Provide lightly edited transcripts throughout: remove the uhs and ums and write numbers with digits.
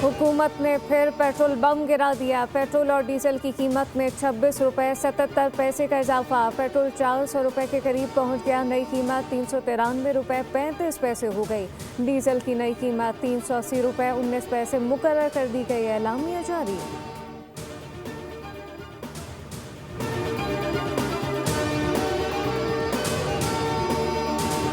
हुकूमत ने फिर पेट्रोल बम गिरा दिया। पेट्रोल और डीजल की कीमत में 26 रुपये 77 पैसे का इजाफा। पेट्रोल 400 रुपये के करीब पहुंच गया। नई कीमत 393 रुपये 35 पैसे हो गई। डीजल की नई कीमत 380 रुपये 19 पैसे मुकर्रर कर दी गई। एलामिया जारी।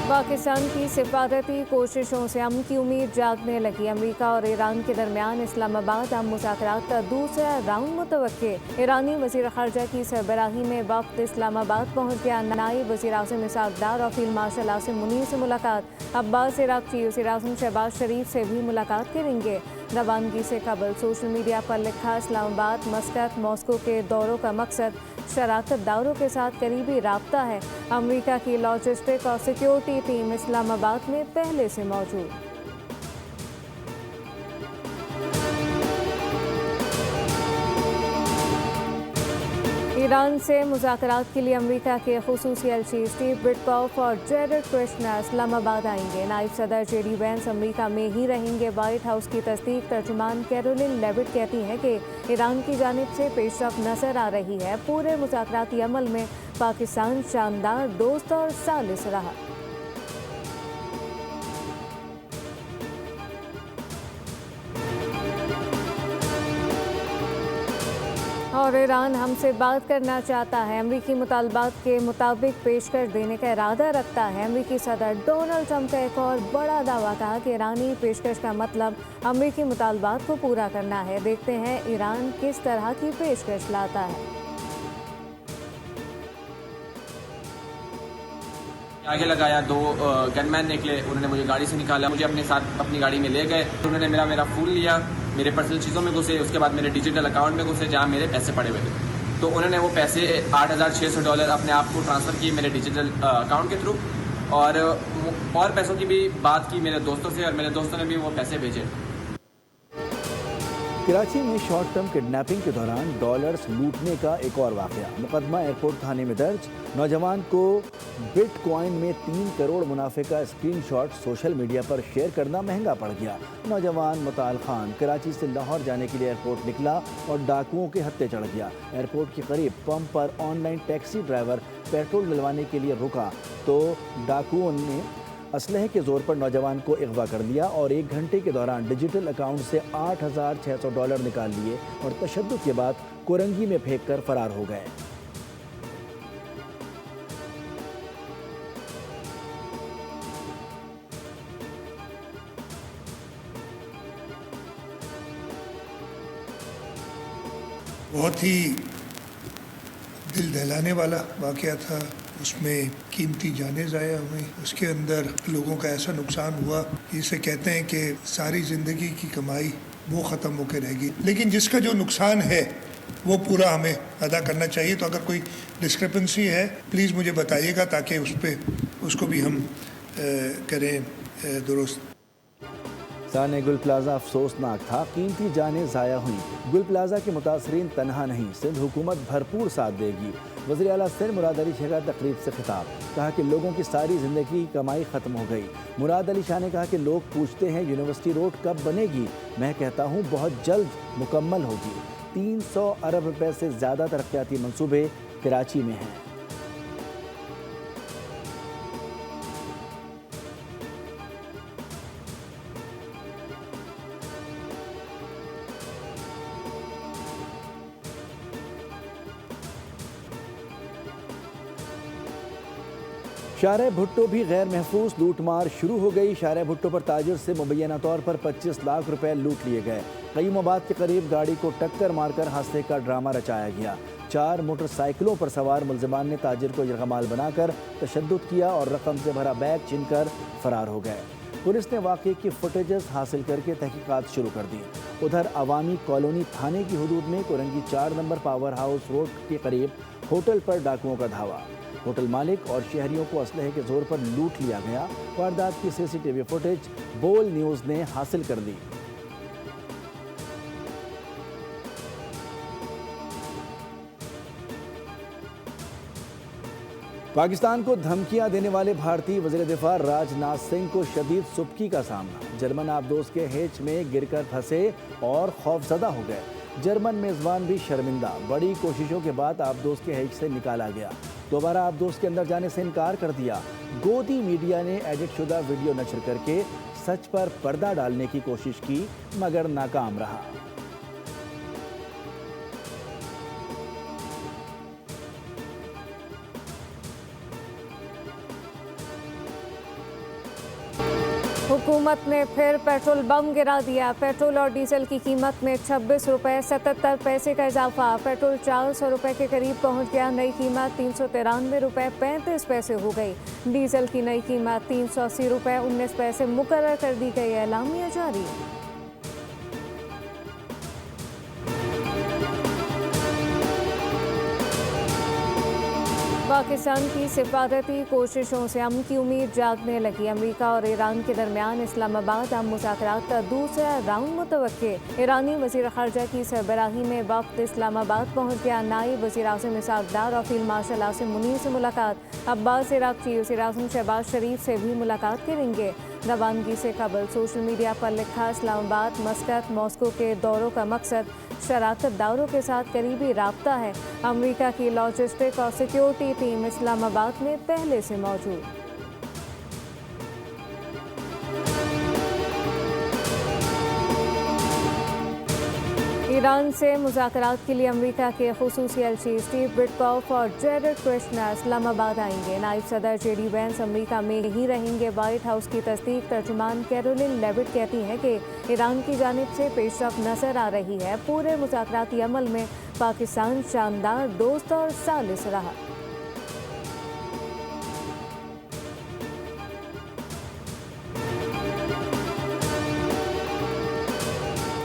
पाकिस्तान की सिफारती कोशिशों से अमन की उम्मीद जागने लगी। अमेरिका और ईरान के दरमियान इस्लामाबाद अब मुज़ाकरात का दूसरा राउंड मुतवक्के। ईरानी वज़ीर ख़ारजा की सरबराही में वक्त इस्लामाबाद पहुँच गया। नायब वज़ीर आज़म इसहाक़ डार और फील्ड मार्शल आसिम मुनीर से मुलाकात। अब्बास इराक़ची वज़ीर आज़म शहबाज शरीफ से भी मुलाकात करेंगे। रवानगी से कबल सोशल मीडिया पर लिखा, इस्लामाबाद, मस्कत, मॉस्को के दौरों का मकसद शराकत दारों के साथ करीबी राब्ता है। अमेरिका की लॉजिस्टिक और सिक्योरिटी टीम इस्लामाबाद में पहले से मौजूद। ईरान से मुज़ाकरात के लिए अमेरिका के ख़ुसूसी एलची स्टीव विटकॉफ और जेरेड कुश्नर इस्लामाबाद आएंगे। नायब सदर जेडी वेंस अमेरिका में ही रहेंगे। व्हाइट हाउस की तस्दीक तर्जुमान कैरोलिन लेविट कहती हैं कि ईरान की जानिब से पेशरफ्त नज़र आ रही है। पूरे मुज़ाकराती अमल में पाकिस्तान शानदार दोस्त और सालिस रहा। और ईरान हमसे बात करना चाहता है। अमरीकी मुतालबात के मुताबिक पेशकश देने का इरादा रखता है। अमरीकी सदर डोनाल्ड ट्रंप का एक और बड़ा दावा, कहा कि ईरानी पेशकश का मतलब अमरीकी मुतालबात को पूरा करना है। देखते हैं ईरान किस तरह की पेशकश लाता है। आगे लगाया, दो गनमैन निकले, उन्होंने मुझे गाड़ी से निकाला, मुझे अपने साथ अपनी गाड़ी में ले गए। उन्होंने मेरा फ़ोन लिया, मेरे पर्सनल चीज़ों में घुसे, उसके बाद मेरे डिजिटल अकाउंट में घुसे जहाँ मेरे पैसे पड़े हुए थे। तो उन्होंने वो पैसे $8,600 अपने आप को ट्रांसफ़र किए मेरे डिजिटल अकाउंट के थ्रू, और पैसों की भी बात की मेरे दोस्तों से, और मेरे दोस्तों ने भी वो पैसे भेजे। कराची में शॉर्ट टर्म किडनैपिंग के दौरान डॉलर्स लूटने का एक और वाक़या। मुकदमा एयरपोर्ट थाने में दर्ज। नौजवान को बिटकॉइन में 3 करोड़ मुनाफे का स्क्रीनशॉट सोशल मीडिया पर शेयर करना महंगा पड़ गया। नौजवान मुताल खान कराची से लाहौर जाने के लिए एयरपोर्ट निकला और डाकुओं के हत्थे चढ़ गया। एयरपोर्ट के करीब पंप पर ऑनलाइन टैक्सी ड्राइवर पेट्रोल डलवाने के लिए रुका तो डाकुओं ने असलहे के जोर पर नौजवान को अगवा कर लिया और 1 घंटे के दौरान डिजिटल अकाउंट से $8,600 निकाल लिए और तशद्दुद के बाद कोरंगी में फेंक कर फरार हो गए। बहुत ही दिल दहलाने वाला वाक़या था। उसमें कीमती जानें ज़ाया हुई, उसके अंदर लोगों का ऐसा नुकसान हुआ, जिसे कहते हैं कि सारी ज़िंदगी की कमाई वो ख़त्म होकर रहेगी, लेकिन जिसका जो नुकसान है वो पूरा हमें अदा करना चाहिए। तो अगर कोई डिस्क्रिपेंसी है प्लीज़ मुझे बताइएगा ताकि उसको भी हम करें दुरुस्त। साने गुल प्लाजा अफसोसनाक था, कीमती जानें ज़ाया हुई। गुल प्लाजा के मुतासरीन तनहा नहीं, सिंध हुकूमत भरपूर साथ देगी। वज़ीर आला सिंध मुराद अली शाह का तकरीब से खिताब, कहा कि लोगों की सारी ज़िंदगी की कमाई ख़त्म हो गई। मुराद अली शाह ने कहा कि लोग पूछते हैं यूनिवर्सिटी रोड कब बनेगी, मैं कहता हूँ बहुत जल्द मुकम्मल होगी। 300 अरब रुपए से ज़्यादा तरक्याती मंसूबे कराची में हैं। शाहरे भुट्टो भी गैर महफूज लूटमार शुरू हो गई। शाहरे भुट्टो पर ताजिर से मुबैना तौर पर 25 लाख रुपए लूट लिए गए। क़य्यूमाबाद के करीब गाड़ी को टक्कर मारकर हादसे का ड्रामा रचाया गया। 4 मोटरसाइकिलों पर सवार मुलजिमान ने ताजिर को यरगमाल बनाकर तशद्दुद किया और रकम से भरा बैग छीनकर फरार हो गए। पुलिस ने वाक़े की फुटेजेस हासिल करके तहकीकात शुरू कर दी। उधर अवामी कॉलोनी थाने की हदूद में Korangi 4 number power house road के करीब होटल पर डाकुओं का धावा। होटल मालिक और शहरियों को असलहे के जोर पर लूट लिया गया। वारदात की CCTV फुटेज बोल न्यूज़ ने हासिल कर ली। पाकिस्तान को धमकियां देने वाले भारतीय वज़ीर दिफा राजनाथ सिंह को शदीद सुबकी का सामना। जर्मन आबदोज के हेच में गिरकर फंसे और खौफजदा हो गए। जर्मन मेज़बान भी शर्मिंदा। बड़ी कोशिशों के बाद आबदोज के हेच से निकाला गया। दोबारा आबदोज के अंदर जाने से इनकार कर दिया। गोदी मीडिया ने एडिट शुदा वीडियो नशर करके सच पर पर्दा डालने की कोशिश की, मगर नाकाम रहा। हुकूमत ने फिर पेट्रोल बम गिरा दिया। पेट्रोल और डीजल की कीमत में 26 रुपये 77 पैसे का इजाफा। पेट्रोल 400 रुपये के करीब पहुंच गया। नई कीमत 393 रुपये 35 पैसे हो गई। डीजल की नई कीमत 380 रुपये 19 पैसे मुकर्रर कर दी गई। एलामिया जारी। पाकिस्तान की सिफारती कोशिशों से अमन की उम्मीद जागने लगी। अमेरिका और ईरान के दरमियान इस्लामाबाद अब मुज़ाकरात का दूसरा राउंड मुतवक्के। ईरानी वज़ीर ख़ारजा की सरबराही में वफ़द इस्लामाबाद पहुँच गया। नायब वज़ीर आज़म इसहाक़ डार और फील्ड मार्शल आसिम मुनीर से मुलाकात। अब्बास इराक़ची वज़ीर आज़म शहबाज शरीफ से भी मुलाकात करेंगे। रवानगी से कबल सोशल मीडिया पर लिखा, इस्लामाबाद, मस्कत, मॉस्को के दौरों का मकसद शराकत दारों के साथ करीबी राब्ता है। अमेरिका की लॉजिस्टिक और सिक्योरिटी टीम इस्लामाबाद में पहले से मौजूद। ईरान से मुज़ाकरात के लिए अमेरिका के खुसूसी एलची स्टीव विटकॉफ और जेरेड कुश्नर इस्लामाबाद आएंगे। नायब सदर जेडी वेंस अमेरिका में ही रहेंगे। व्हाइट हाउस की तस्दीक तर्जुमान कैरोलिन लेविट कहती हैं कि ईरान की जानिब से पेशरफ नजर आ रही है। पूरे मुज़ाकराती अमल में पाकिस्तान शानदार दोस्त और सालिस रहा।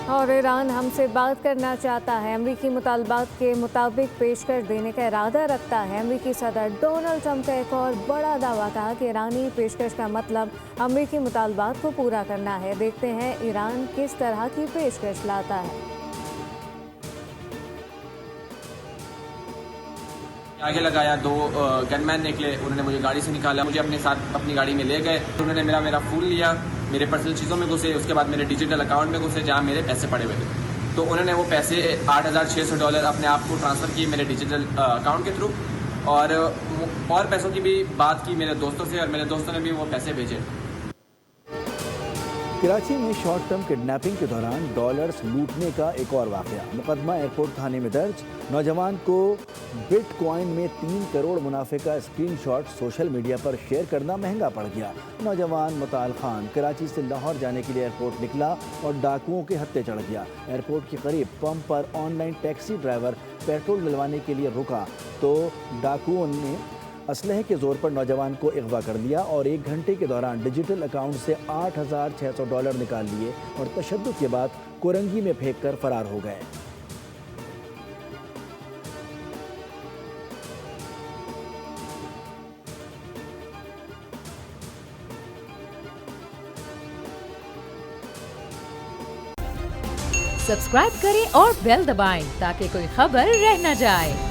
और ईरान हमसे बात करना चाहता है। अमरीकी मुतालबात के मुताबिक पेशकश देने का इरादा रखता है। अमरीकी सदर डोनाल्ड ट्रंप का एक और बड़ा दावा, कहा कि ईरानी पेशकश का मतलब अमरीकी मुतालबात को पूरा करना है। देखते हैं ईरान किस तरह की पेशकश लाता है। आगे लगाया, दो गनमैन निकले, उन्होंने मुझे गाड़ी से निकाला, मुझे अपने साथ अपनी गाड़ी में ले गए। उन्होंने मेरा फ़ोन लिया, मेरे पर्सनल चीज़ों में घुसे, उसके बाद मेरे डिजिटल अकाउंट में घुसे जहाँ मेरे पैसे पड़े हुए थे। तो उन्होंने वो पैसे $8,600 अपने आप को ट्रांसफ़र किए मेरे डिजिटल अकाउंट के थ्रू, और पैसों की भी बात की मेरे दोस्तों से, और मेरे दोस्तों ने भी वो पैसे भेजे। कराची में शॉर्ट टर्म किडनैपिंग के दौरान डॉलर्स लूटने का एक और वाक़या। मुकदमा एयरपोर्ट थाने में दर्ज। नौजवान को बिटकॉइन में 3 करोड़ मुनाफे का स्क्रीनशॉट सोशल मीडिया पर शेयर करना महंगा पड़ गया। नौजवान मुताल खान कराची से लाहौर जाने के लिए एयरपोर्ट निकला और डाकुओं के हत्थे चढ़ गया। एयरपोर्ट के करीब पंप पर ऑनलाइन टैक्सी ड्राइवर पेट्रोल डलवाने के लिए रुका तो डाकुओं ने असलहे के जोर पर नौजवान को अगवा कर लिया और 1 घंटे के दौरान डिजिटल अकाउंट से $8,600 निकाल लिए और तशद्दुद के बाद कोरंगी में फेंक कर फरार हो गए। सब्सक्राइब करें और बेल दबाएं ताकि कोई खबर रह न जाए।